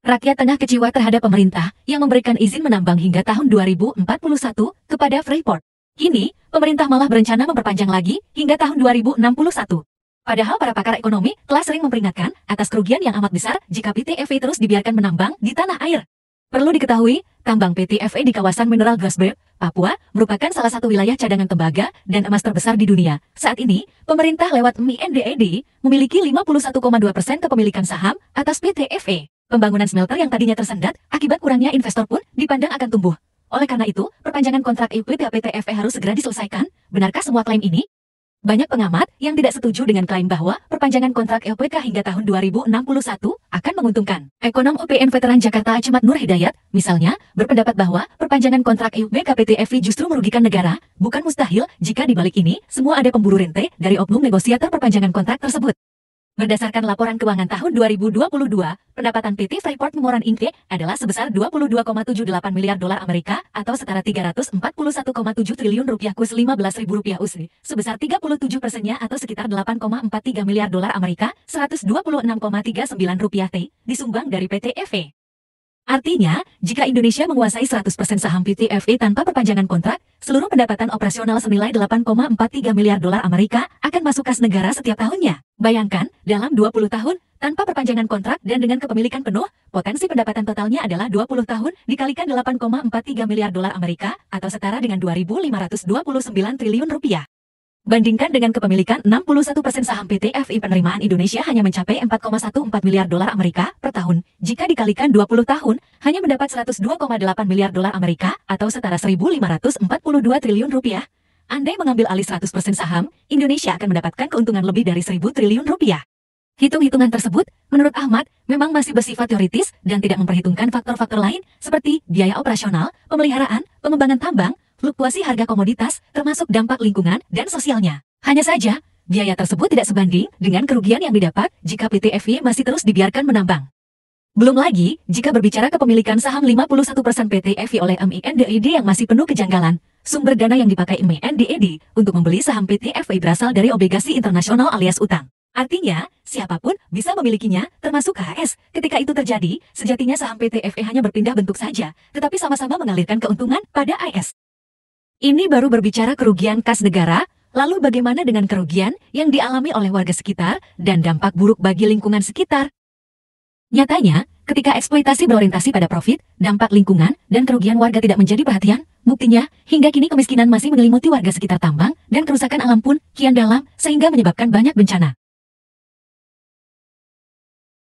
Rakyat tengah kecewa terhadap pemerintah yang memberikan izin menambang hingga tahun 2041 kepada Freeport. Kini, pemerintah malah berencana memperpanjang lagi hingga tahun 2061. Padahal para pakar ekonomi telah sering memperingatkan atas kerugian yang amat besar jika PT FE terus dibiarkan menambang di tanah air. Perlu diketahui, tambang PT FE di kawasan Mineral Grasberg, Papua, merupakan salah satu wilayah cadangan tembaga dan emas terbesar di dunia. Saat ini, pemerintah lewat MINDED memiliki 51,2% kepemilikan saham atas PT FE. Pembangunan smelter yang tadinya tersendat akibat kurangnya investor pun dipandang akan tumbuh. Oleh karena itu, perpanjangan kontrak EPT PT FE harus segera diselesaikan. Benarkah semua klaim ini? Banyak pengamat yang tidak setuju dengan klaim bahwa perpanjangan kontrak LPK hingga tahun 2061 akan menguntungkan. Ekonom UPN Veteran Jakarta Acemat Nur Hidayat, misalnya, berpendapat bahwa perpanjangan kontrak EUBK PT FE justru merugikan negara, bukan mustahil jika di balik ini semua ada pemburu rente dari oknum negosiator perpanjangan kontrak tersebut. Berdasarkan laporan keuangan tahun 2022, pendapatan PT Freeport McMoran Inc. adalah sebesar 22,78 miliar dolar Amerika atau setara 341,7 triliun rupiah kurs Rp15.000 USD, sebesar 37%-nya atau sekitar 8,43 miliar dolar Amerika, 126,39 rupiah T, disumbang dari PT FE. Artinya, jika Indonesia menguasai 100% saham PT FE tanpa perpanjangan kontrak, seluruh pendapatan operasional senilai 8,43 miliar dolar Amerika akan masuk kas negara setiap tahunnya. Bayangkan, dalam 20 tahun, tanpa perpanjangan kontrak dan dengan kepemilikan penuh, potensi pendapatan totalnya adalah 20 tahun dikalikan 8,43 miliar dolar Amerika atau setara dengan 2.529 triliun rupiah. Bandingkan dengan kepemilikan 61% saham PT FE, penerimaan Indonesia hanya mencapai 4,14 miliar dolar Amerika per tahun. Jika dikalikan 20 tahun, hanya mendapat 102,8 miliar dolar Amerika atau setara 1.542 triliun rupiah. Andai mengambil alih 100% saham, Indonesia akan mendapatkan keuntungan lebih dari 1.000 triliun rupiah. Hitung-hitungan tersebut, menurut Ahmad, memang masih bersifat teoritis dan tidak memperhitungkan faktor-faktor lain seperti biaya operasional, pemeliharaan, pengembangan tambang, fluktuasi harga komoditas, termasuk dampak lingkungan dan sosialnya. Hanya saja, biaya tersebut tidak sebanding dengan kerugian yang didapat jika PT FE masih terus dibiarkan menambang. Belum lagi, jika berbicara kepemilikan saham 51% PT FE oleh MINDED yang masih penuh kejanggalan, sumber dana yang dipakai MINDED untuk membeli saham PT FE berasal dari obligasi internasional alias utang. Artinya, siapapun bisa memilikinya, termasuk KHS. Ketika itu terjadi, sejatinya saham PT FE hanya berpindah bentuk saja, tetapi sama-sama mengalirkan keuntungan pada AS. Ini baru berbicara kerugian kas negara, lalu bagaimana dengan kerugian yang dialami oleh warga sekitar dan dampak buruk bagi lingkungan sekitar? Nyatanya, ketika eksploitasi berorientasi pada profit, dampak lingkungan, dan kerugian warga tidak menjadi perhatian, buktinya, hingga kini kemiskinan masih menyelimuti warga sekitar tambang, dan kerusakan alam pun kian dalam, sehingga menyebabkan banyak bencana.